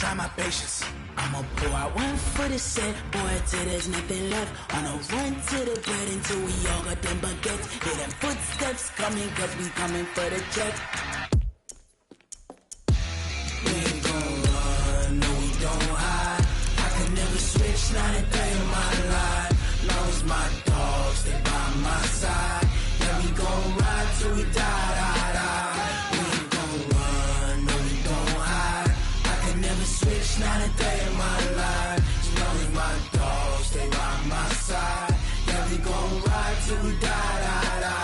try my patience. I'ma pour out one for the set, boy, till there's nothing left. On a run to the bed until we all got them baguettes. Hear them footsteps coming, cause we coming for the check. We ain't gon' run, no we don't hide. I could never switch, not a day in my life. Long as my dogs stay by my side. Yeah, we gon' ride till we die, die, die. We ain't gon' run, no we don't hide. I could never switch, not a day in my life. As long as my dogs stay by my side. Yeah, we gon' ride till we die, die, die.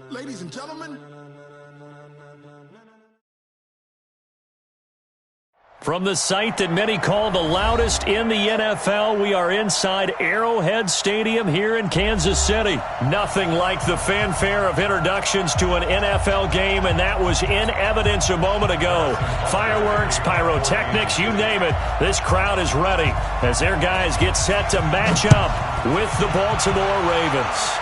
Ladies and gentlemen. From the site that many call the loudest in the NFL, we are inside Arrowhead Stadium here in Kansas City. Nothing like the fanfare of introductions to an NFL game, and that was in evidence a moment ago. Fireworks, pyrotechnics, you name it. This crowd is ready as their guys get set to match up with the Baltimore Ravens.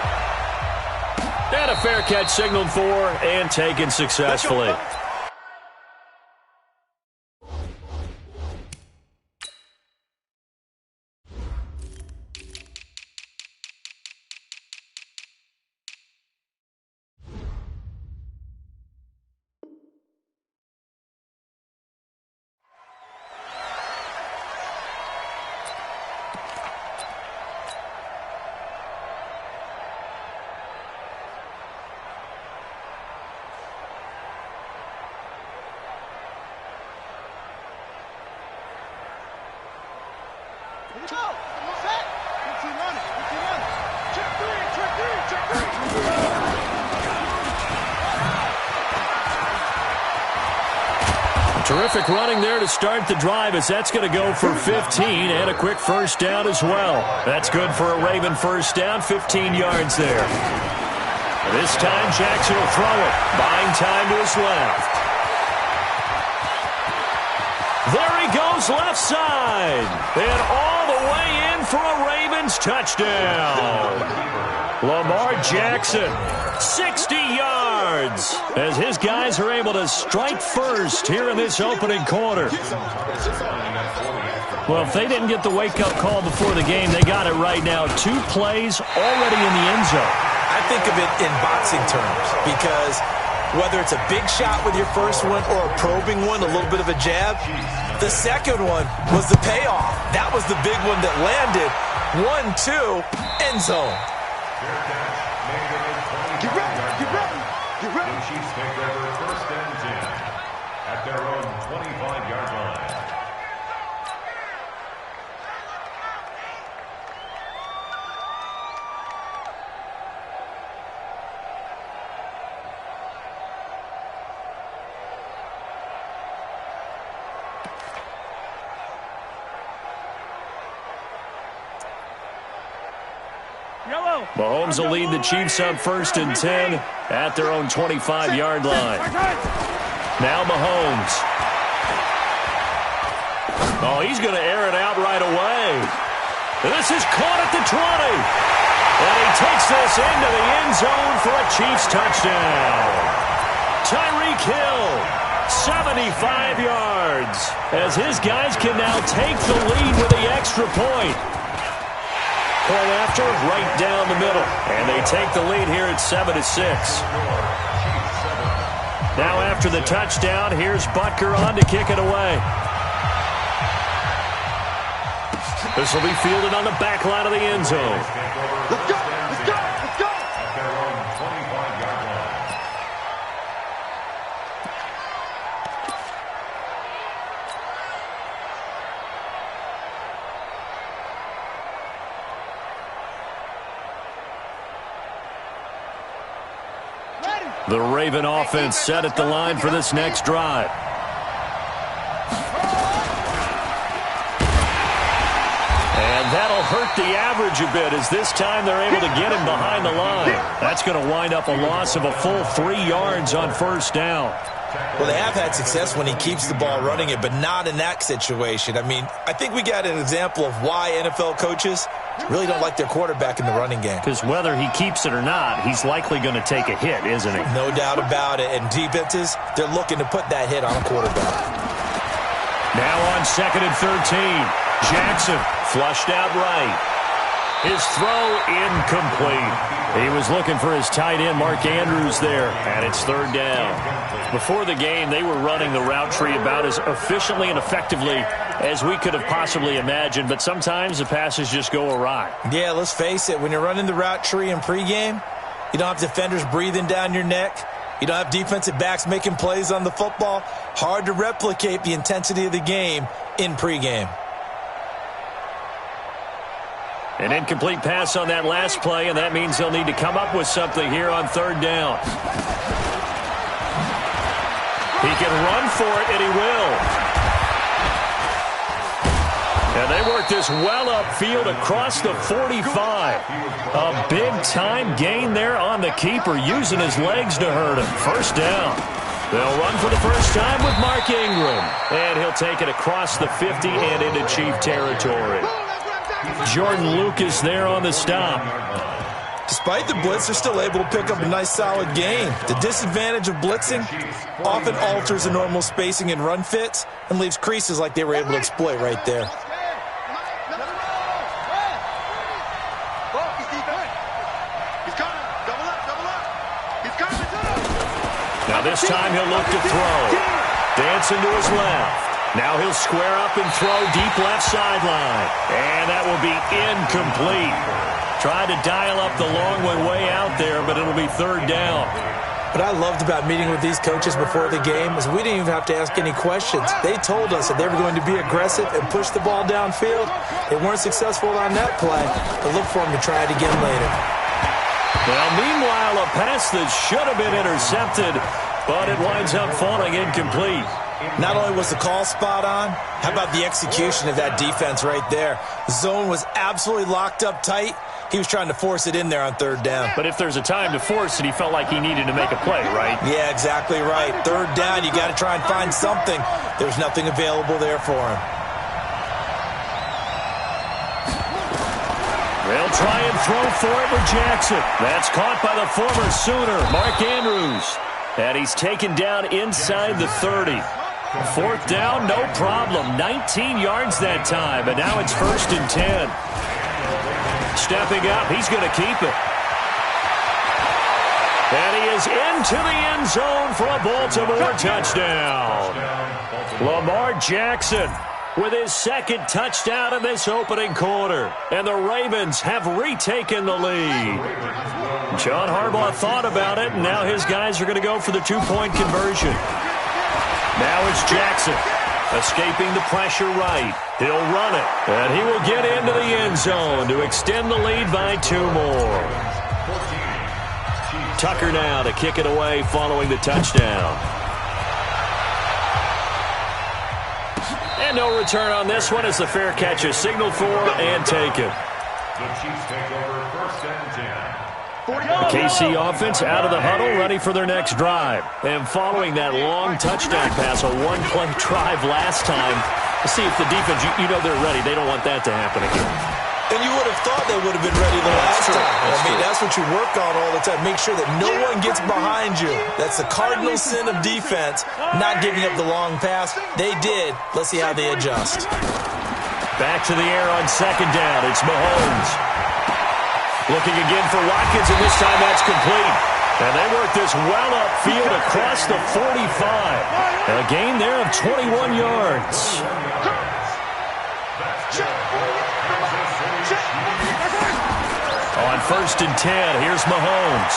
And a fair catch signaled for and taken successfully. Terrific running there to start the drive as that's going to go for 15 and a quick first down as well. That's good for a Raven first down, 15 yards there. This time Jackson will throw it, buying time to his left. There he goes left side and all the way in for a Ravens touchdown. Lamar Jackson, 60 yards, as his guys are able to strike first here in this opening quarter. Well, if they didn't get the wake-up call before the game, they got it right now. 2 plays already in the end zone. I think of it in boxing terms because whether it's a big shot with your first one or a probing one, a little bit of a jab, the second one was the payoff. That was the big one that landed. 1-2, end zone. Get ready, get ready, get ready. The Chiefs take over first and 10 at their own 25-yard line. Mahomes will lead the Chiefs up first and 10 at their own 25-yard line. Now Mahomes. Oh, he's going to air it out right away. This is caught at the 20. And he takes this into the end zone for a Chiefs touchdown. Tyreek Hill, 75 yards, as his guys can now take the lead with the extra point. Point after, right down the middle. And they take the lead here at 7-6. Now after the touchdown, here's Butker on to kick it away. This will be fielded on the back line of the end zone. Let's go, let's go, let's go. At their own 25-yard line. The Raven offense set at the line for this next drive. And that'll hurt the average a bit as this time they're able to get him behind the line. That's going to wind up a loss of a full 3 yards on first down. Well, they have had success when he keeps the ball running it, but not in that situation. I mean, I think we got an example of why NFL coaches really don't like their quarterback in the running game. Because whether he keeps it or not, he's likely going to take a hit, isn't he? No doubt about it. And defenses, they're looking to put that hit on a quarterback. Now on 2nd and 13. Jackson flushed out right. His throw incomplete. He was looking for his tight end, Mark Andrews, there, and it's 3rd down. Before the game, they were running the route tree about as efficiently and effectively as we could have possibly imagined, but sometimes the passes just go awry. Yeah, let's face it. When you're running the route tree in pregame, you don't have defenders breathing down your neck. You don't have defensive backs making plays on the football. Hard to replicate the intensity of the game in pregame. An incomplete pass on that last play, and that means they'll need to come up with something here on 3rd down. He can run for it, and he will. And they work this well upfield across the 45. A big-time gain there on the keeper, using his legs to hurt him. 1st down. They'll run for the first time with Mark Ingram. And he'll take it across the 50 and into Chief territory. Jordan Lucas there on the stop. Despite the blitz, they're still able to pick up a nice solid gain. The disadvantage of blitzing often alters the normal spacing and run fits and leaves creases like they were able to exploit right there. Now this time he'll look to throw. Dancing to his left. Now he'll square up and throw deep left sideline. And that will be incomplete. Tried to dial up the long one way out there, but it'll be 3rd down. What I loved about meeting with these coaches before the game is we didn't even have to ask any questions. They told us that they were going to be aggressive and push the ball downfield. They weren't successful on that play, but look for them to try it again later. Well, meanwhile, a pass that should have been intercepted, but it winds up falling incomplete. Not only was the call spot on, how about the execution of that defense right there? The zone was absolutely locked up tight. He was trying to force it in there on 3rd down. But if there's a time to force it, he felt like he needed to make a play, right? Yeah, exactly right. 3rd down, you got to try and find something. There's nothing available there for him. They'll try and throw for it with Jackson. That's caught by the former Sooner, Mark Andrews. And he's taken down inside the 30. 4th down, no problem. 19 yards that time, and now it's 1st and 10. Stepping up, he's going to keep it. And he is into the end zone for a Baltimore touchdown. Lamar Jackson with his 2nd touchdown in this opening quarter. And the Ravens have retaken the lead. John Harbaugh thought about it, and now his guys are going to go for the 2-point conversion. Now it's Jackson, escaping the pressure right. He'll run it, and he will get into the end zone to extend the lead by 2 more. Tucker now to kick it away following the touchdown. And no return on this one as the fair catch is signaled for and taken. The Chiefs take over 1st and 10. The KC offense out of the huddle, ready for their next drive. And following that long touchdown pass, a 1-play drive last time, to see if the defense, you know they're ready. They don't want that to happen again. And you would have thought they would have been ready the last time. I mean, that's what you work on all the time. Make sure that no one gets behind you. That's the cardinal sin of defense, not giving up the long pass. They did. Let's see how they adjust. Back to the air on 2nd down. It's Mahomes. Looking again for Watkins, and this time that's complete. And they work this well upfield across the 45. And a gain there of 21 yards. On 1st and 10, here's Mahomes.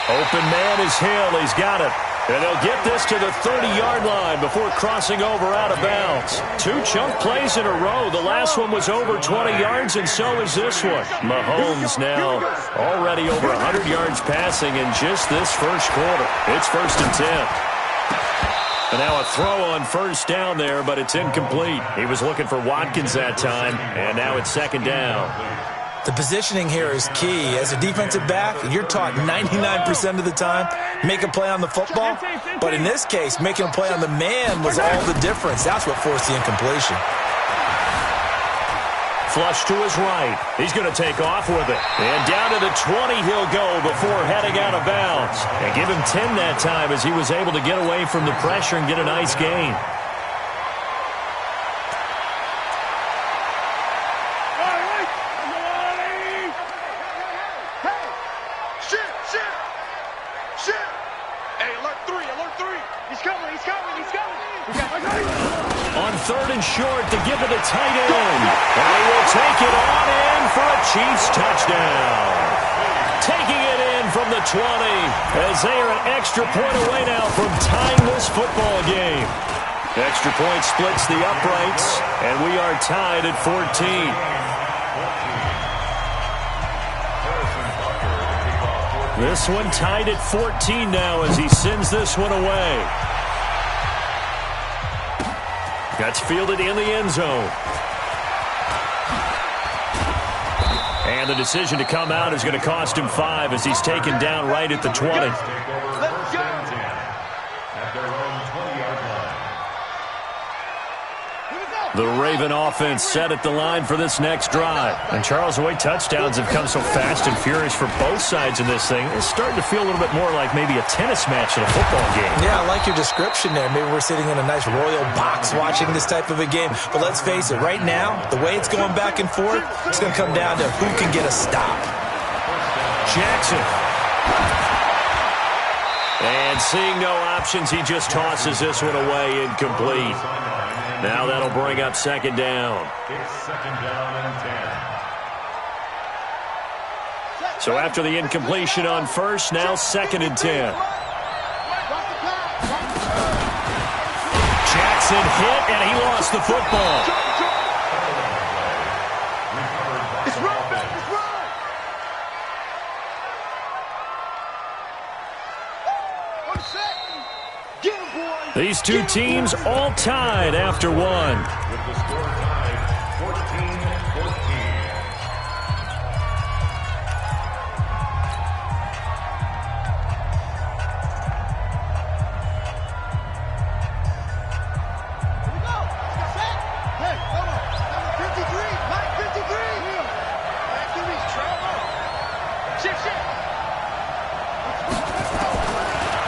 Open man is Hill. He's got it. And they'll get this to the 30-yard line before crossing over out of bounds. 2 chunk plays in a row. The last one was over 20 yards, and so is this one. Mahomes now already over 100 yards passing in just this first quarter. It's 1st and 10. And now a throw on 1st down there, but it's incomplete. He was looking for Watkins that time, and now it's 2nd down. The positioning here is key. As a defensive back, you're taught 99% of the time, make a play on the football. But in this case, making a play on the man was all the difference. That's what forced the incompletion. Flush to his right. He's going to take off with it. And down to the 20 he'll go before heading out of bounds. And give him 10 that time as he was able to get away from the pressure and get a nice gain. On third and short to give it to tight end. And he will take it on in for a Chiefs touchdown. Taking it in from the 20 as they are an extra point away now from tying this football game. Extra point splits the uprights, and we are tied at 14. This one tied at 14 now as he sends this one away. That's fielded in the end zone. And the decision to come out is going to cost him 5 as he's taken down right at the 20. Let's go. At their own 20-yard line. The Raven offense set at the line for this next drive. And Charles, the way touchdowns have come so fast and furious for both sides in this thing, it's starting to feel a little bit more like maybe a tennis match in a football game. Yeah, I like your description there. Maybe we're sitting in a nice royal box watching this type of a game. But let's face it, right now, the way it's going back and forth, it's going to come down to who can get a stop. Jackson. And seeing no options, he just tosses this one away incomplete. Now that'll bring up second down. It's second down and 10. So after the incompletion on first, now second and 10. Jackson hit, and he lost the football. These two teams all tied after one. With the score tied 14-14.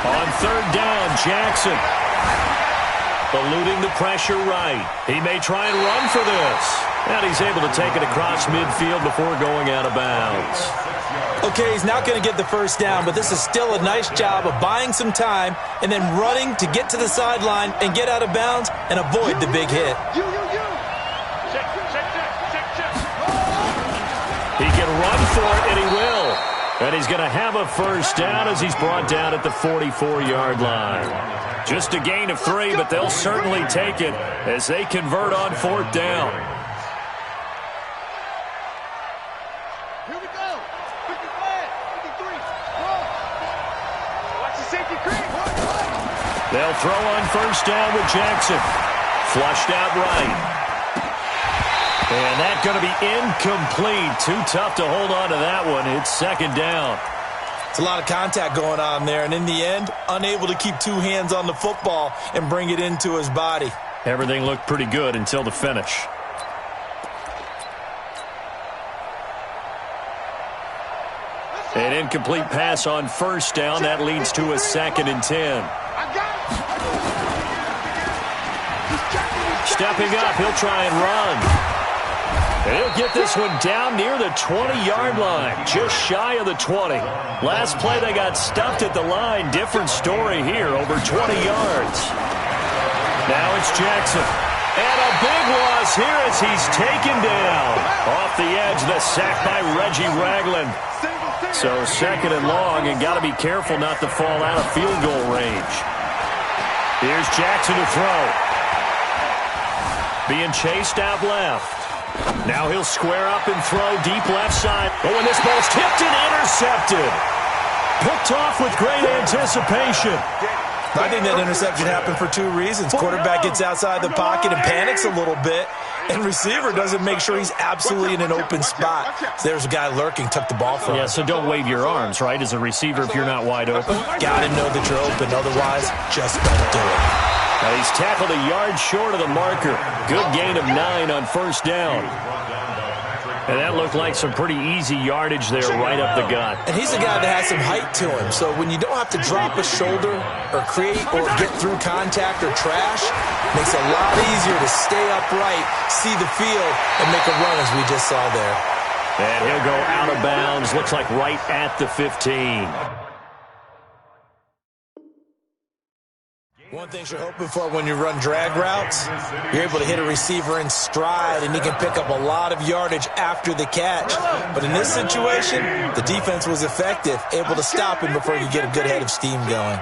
On third down, Jackson. Eluding the pressure right. He may try and run for this. And he's able to take it across midfield before going out of bounds. Okay, he's not going to get the first down, but this is still a nice job of buying some time and then running to get to the sideline and get out of bounds and avoid the big hit. He can run for it, and he will. And he's going to have a first down as he's brought down at the 44-yard line. Just a gain of 3, but they'll certainly take it as they convert on fourth down. Here we go. 55, 53. Watch the safety creep. They'll throw on first down with Jackson. Flushed out right. And that's going to be incomplete. Too tough to hold on to that one. It's second down. It's a lot of contact going on there, and in the end, unable to keep two hands on the football and bring it into his body. Everything looked pretty good until the finish. An incomplete pass on first down. That leads to a second and 10. Stepping up, he'll try and run. And he'll get this one down near the 20-yard line, just shy of the 20. Last play, they got stuffed at the line. Different story here, over 20 yards. Now it's Jackson. And a big loss here as he's taken down. Off the edge, the sack by Reggie Ragland. So second and long, and got to be careful not to fall out of field goal range. Here's Jackson to throw. Being chased out left. Now he'll square up and throw deep left side. Oh, and this ball's tipped and intercepted. Picked off with great anticipation. I think that interception happened for two reasons. Quarterback gets outside the pocket and panics a little bit, And receiver doesn't make sure he's absolutely in an open spot. There's a guy lurking, took the ball from him. Yeah, so don't wave your arms, right, as a receiver if you're not wide open. Got to know that you're open. Otherwise, just don't do it. Now he's tackled a yard short of the marker. Good gain of 9 on first down. And that looked like some pretty easy yardage there right up the gut. And he's a guy that has some height to him. So when you don't have to drop a shoulder or create or get through contact or trash, makes it a lot easier to stay upright, see the field, and make a run as we just saw there. And he'll go out of bounds. Looks like right at the 15. One thing you're hoping for when you run drag routes, you're able to hit a receiver in stride, and he can pick up a lot of yardage after the catch. But in this situation, the defense was effective, able to stop him before you get a good head of steam going.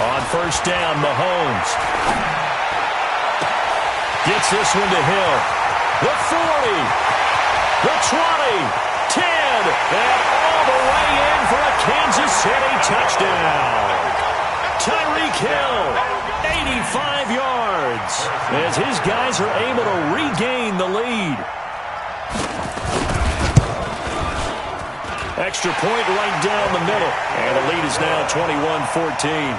On first down, Mahomes gets this one to Hill. The 40, the 20, 10, and all the way in for a Kansas City touchdown. Tyreek Hill, 85 yards, as his guys are able to regain the lead. Extra point right down the middle, and the lead is now 21-14.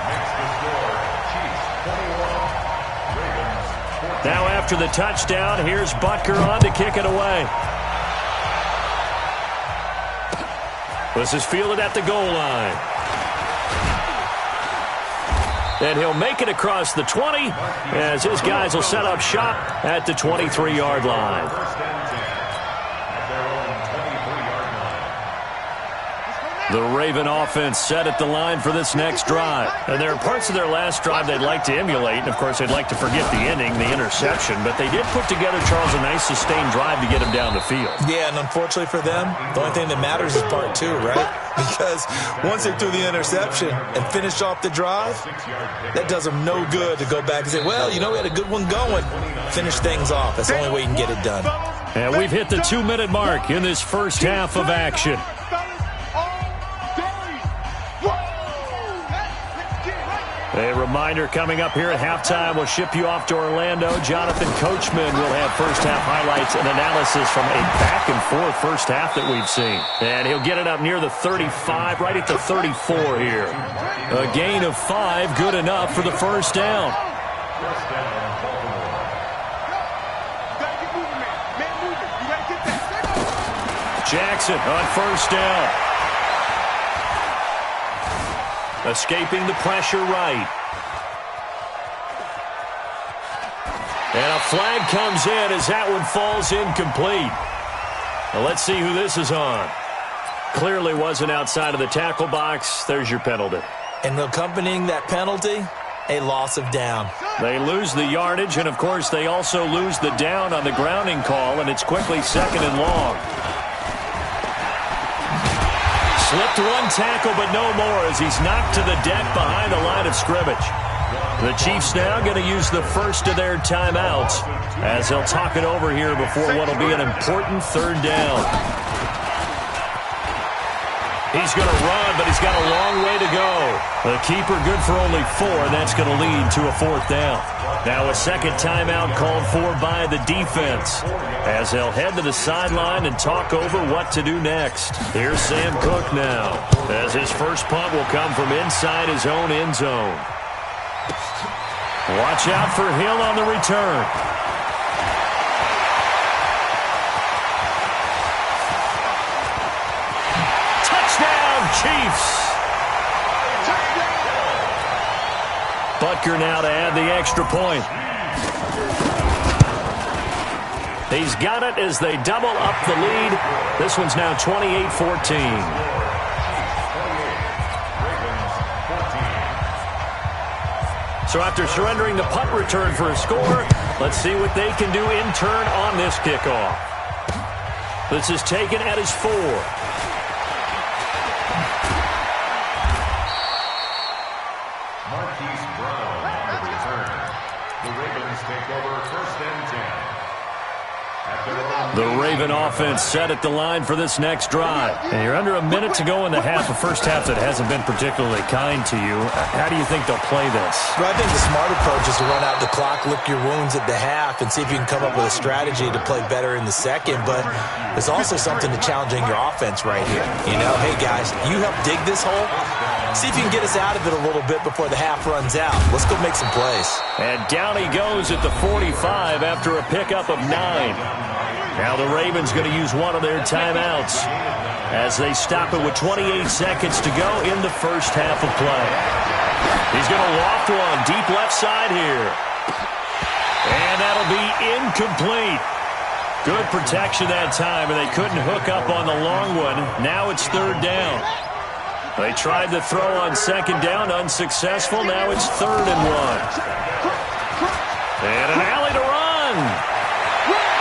Now after the touchdown, here's Butker on to kick it away. This is fielded at the goal line. And he'll make it across the 20 as his guys will set up shop at the 23-yard line. The Raven offense set at the line for this next drive. And there are parts of their last drive they'd like to emulate. And, of course, they'd like to forget the ending, the interception. But they did put together, Charles, a nice sustained drive to get him down the field. Yeah, and unfortunately for them, the only thing that matters is part 2, right? Because once they threw the interception and finished off the drive, that does them no good to go back and say, well, you know, we had a good one going. Finish things off. That's the only way you can get it done. And we've hit the 2-minute mark in this first half of action. A reminder coming up here at halftime, we'll ship you off to Orlando. Jonathan Coachman will have first-half highlights and analysis from a back-and-forth first half that we've seen. And he'll get it up near the 35, right at the 34 here. A gain of 5, good enough for the first down. Jackson on first down. Escaping the pressure right. And a flag comes in as that one falls incomplete. Now let's see who this is on. Clearly wasn't outside of the tackle box. There's your penalty. And accompanying that penalty, a loss of down. They lose the yardage, and of course they also lose the down on the grounding call, and it's quickly 2nd and long. Slipped one tackle, but no more as he's knocked to the deck behind the line of scrimmage. The Chiefs now going to use the first of their timeouts as they'll talk it over here before what will be an important 3rd down. He's going to run, but he's got a long way to go. The keeper good for only 4, and that's going to lead to a 4th down. Now a second timeout called for by the defense as they'll head to the sideline and talk over what to do next. Here's Sam Cook now as his first punt will come from inside his own end zone. Watch out for Hill on the return. Touchdown, Chiefs! Butker now to add the extra point. He's got it as they double up the lead. This one's now 28-14. So after surrendering the punt return for a score, let's see what they can do in turn on this kickoff. This is taken at his 4. The Raven offense set at the line for this next drive. And you're under a minute to go in the half, a first half that hasn't been particularly kind to you. How do you think they'll play this? Well, I think the smart approach is to run out the clock, lick your wounds at the half, and see if you can come up with a strategy to play better in the second. But there's also something to challenging your offense right here. You know, hey, guys, you help dig this hole. See if you can get us out of it a little bit before the half runs out. Let's go make some plays. And down he goes at the 45 after a pickup of 9. Now the Ravens going to use one of their timeouts as they stop it with 28 seconds to go in the first half of play. He's going to loft one deep left side here. And that'll be incomplete. Good protection that time, and they couldn't hook up on the long one. Now it's third down. They tried to throw on second down, unsuccessful. Now it's 3rd and 1. And an alley to run.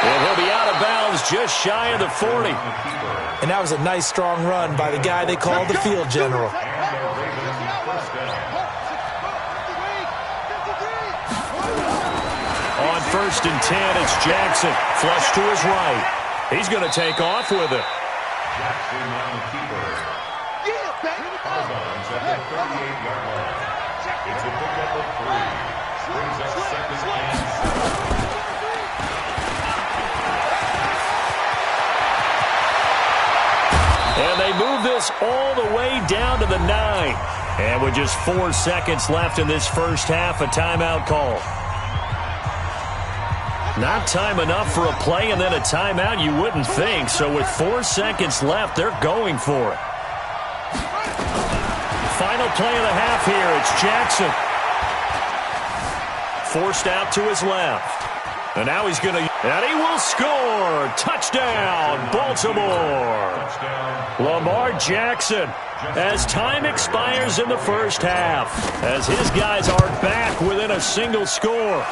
And he'll be out of bounds just shy of the 40. And that was a nice, strong run by the guy they call the field general. On 1st and 10, it's Jackson. Flush to his right. He's going to take off with it. Jackson on the keeper. Parsons at the 38-yard line. It's a pickup of 3. Brings up 2nd and 7. And they move this all the way down to the 9. And with just 4 seconds left in this first half, a timeout call. Not time enough for a play and then a timeout, you wouldn't think. So with 4 seconds left, they're going for it. Final play of the half here. It's Jackson. Forced out to his left. And now he's going to... And he will score! Touchdown, Baltimore! Lamar Jackson, as time expires in the first half, as his guys are back within a single score.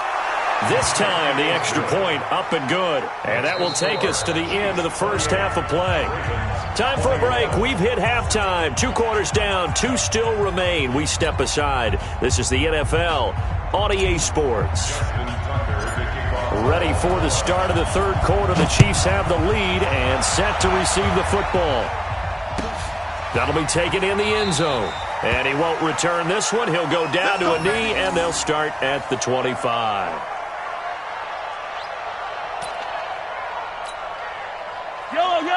This time, the extra point up and good. And that will take us to the end of the first half of play. Time for a break. We've hit halftime. 2 quarters down, 2 still remain. We step aside. This is the NFL on EA Sports. Ready for the start of the 3rd quarter. The Chiefs have the lead and set to receive the football. That'll be taken in the end zone. And he won't return this one. He'll go down to a knee, and they'll start at the 25.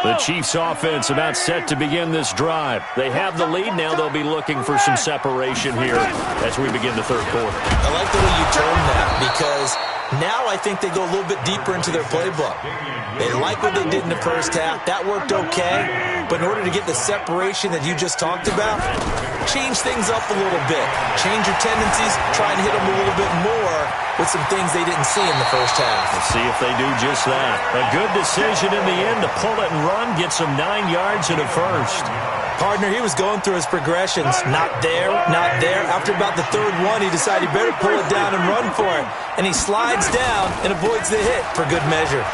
The Chiefs offense about set to begin this drive. They have the lead. Now they'll be looking for some separation here as we begin the 3rd quarter. I like the way you term that, because now I think they go a little bit deeper into their playbook. They like what they did in the first half. That worked okay. But in order to get the separation that you just talked about, change things up a little bit. Change your tendencies. Try and hit them a little bit more with some things they didn't see in the first half. Let's see if they do just that. A good decision in the end to pull it and run. Gets them 9 yards in a first. Partner, he was going through his progressions. Not there, not there. After about the 3rd one, he decided he better pull it down and run for it. And he slides down and avoids the hit for good measure.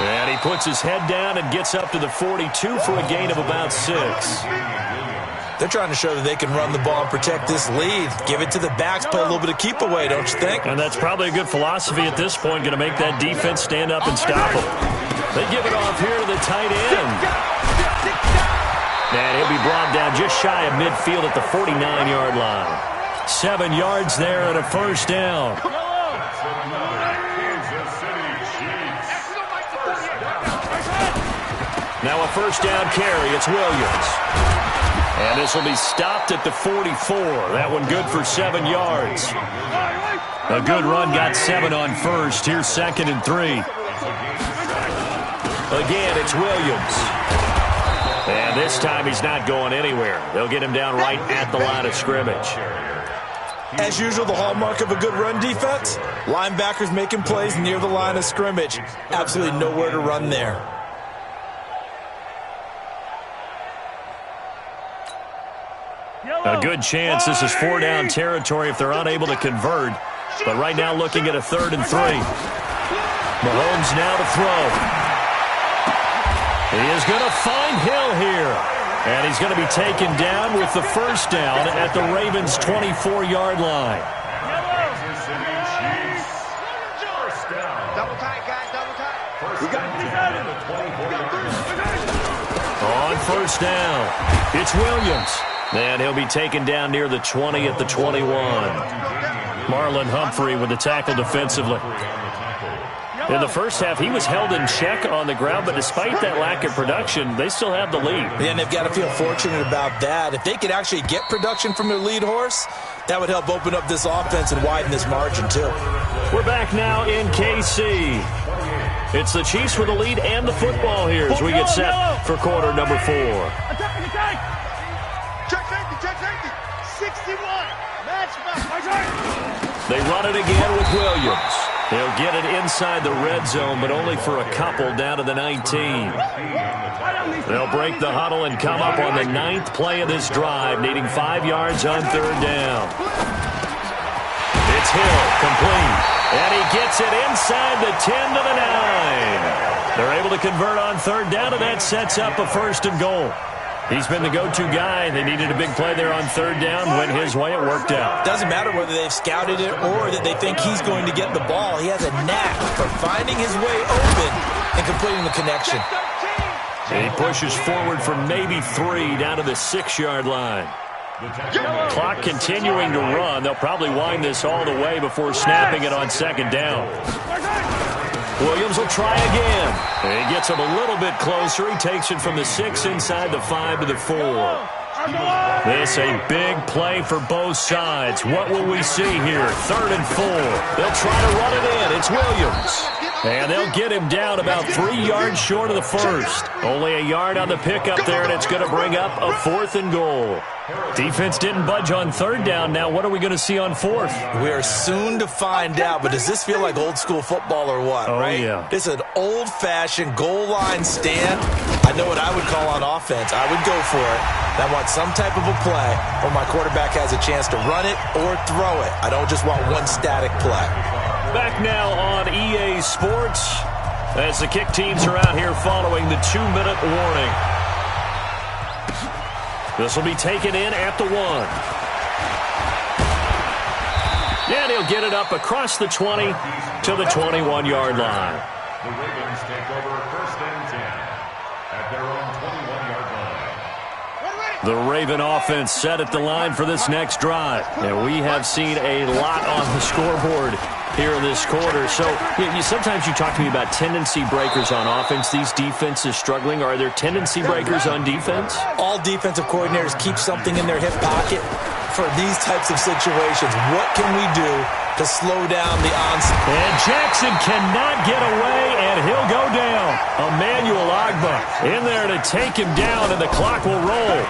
And he puts his head down and gets up to the 42 for a gain of about 6. They're trying to show that they can run the ball and protect this lead. Give it to the backs, play a little bit of keep away, don't you think? And that's probably a good philosophy at this point, going to make that defense stand up and stop them. They give it off here to the tight end. And he'll be brought down just shy of midfield at the 49-yard line. 7 yards there and a first down. Now a first down carry. It's Williams. And this will be stopped at the 44. That one good for 7 yards. A good run, got 7 on first. Here's 2nd and 3. Again, it's Williams. And this time he's not going anywhere. They'll get him down right at the line of scrimmage. As usual, the hallmark of a good run defense, linebackers making plays near the line of scrimmage. Absolutely nowhere to run there. A good chance this is 4-down territory if they're unable to convert. But right now looking at a 3rd and 3. Mahomes now to throw. He is going to find Hill here. And he's going to be taken down with the first down at the Ravens' 24-yard line. Double tight, guys. first down. It's Williams. And he'll be taken down near the 20 at the 21. Marlon Humphrey with the tackle defensively. In the first half, he was held in check on the ground, but despite that lack of production, they still have the lead. And they've got to feel fortunate about that. If they could actually get production from their lead horse, that would help open up this offense and widen this margin, too. We're back now in KC. It's the Chiefs with the lead and the football here as we get set for quarter number 4. Attack, attack! Check safety! 61! Match. They run it again with Williams. He'll get it inside the red zone, but only for a couple down to the 19. They'll break the huddle and come up on the 9th play of this drive, needing 5 yards on third down. It's Hill, complete. And he gets it inside the 10 to the 9. They're able to convert on third down, and that sets up a 1st and goal. He's been the go-to guy. They needed a big play there on third down. Went his way. It worked out. Doesn't matter whether they've scouted it or that they think he's going to get the ball. He has a knack for finding his way open and completing the connection. He pushes forward for maybe 3 down to the 6-yard line. Clock continuing to run. They'll probably wind this all the way before snapping it on second down. Williams will try again. He gets him a little bit closer. He takes it from the 6 inside the 5 to the 4. This a big play for both sides. What will we see here? 3rd and 4. They'll try to run it in. It's Williams. And they'll get him down about 3 yards short of the 1st. Only a yard on the pickup there, and it's going to bring up a 4th and goal. Defense didn't budge on third down. Now what are we going to see on 4th? We are soon to find out, but does this feel like old school football or what, right? Yeah. This is an old-fashioned goal line stand. I know what I would call on offense. I would go for it. I want some type of a play where my quarterback has a chance to run it or throw it. I don't just want one static play. Back now on EA Sports as the kick teams are out here following the 2-minute warning. This will be taken in at the 1. And he'll get it up across the 20 to the 21-yard line. The Ravens take over 1st and 10 at their own 21-yard line. The Raven offense set at the line for this next drive. And we have seen a lot on the scoreboard here in this quarter. So sometimes you talk to me about tendency breakers on offense. These defenses struggling. Are there tendency breakers on defense? All defensive coordinators keep something in their hip pocket for these types of situations. What can we do to slow down the onslaught? And Jackson cannot get away, and he'll go down. Emmanuel Agba in there to take him down, and the clock will roll.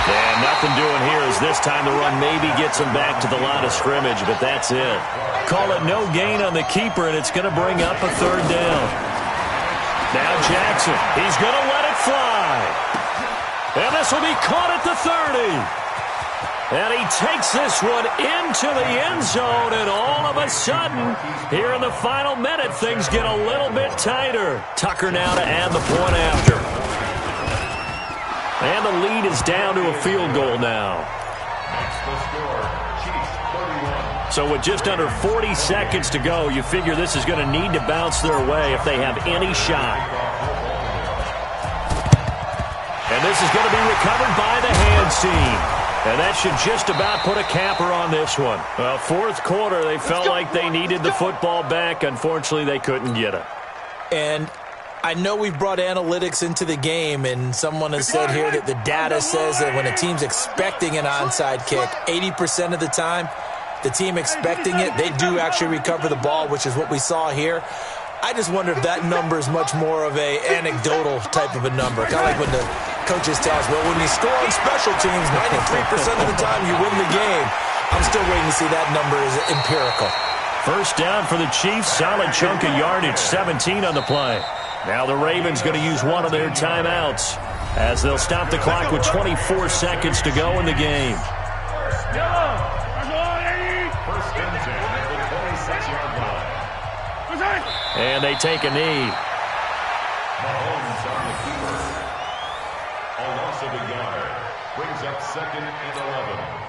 And nothing doing here as this time the run maybe gets him back to the line of scrimmage, but that's it. Call it no gain on the keeper, and it's going to bring up a 3rd down. Now Jackson, he's going to let it fly. And this will be caught at the 30. And he takes this one into the end zone, and all of a sudden, here in the final minute, things get a little bit tighter. Tucker now to add the point after. And the lead is down to a field goal now. So with just under 40 seconds to go, you figure this is going to need to bounce their way if they have any shot. And this is going to be recovered by the hands team. And that should just about put a capper on this one. Well, 4th quarter, they felt like they needed the football back. Unfortunately, they couldn't get it. And I know we've brought analytics into the game, and someone has said here that the data says that when a team's expecting an onside kick, 80% of the time, the team expecting it, they do actually recover the ball, which is what we saw here. I just wonder if that number is much more of a anecdotal type of a number. Kind of like when the coaches tell us, well, when you score on special teams, 93% of the time you win the game. I'm still waiting to see that number is empirical. 1st down for the Chiefs. Solid chunk of yardage, 17 on the play. Now the Ravens going to use one of their timeouts as they'll stop the clock with 24 seconds to go in the game. 1st and 10 at the 26-yard line. And they take a knee. Mahomes on the keeper. A loss of a yard brings up 2nd and 11.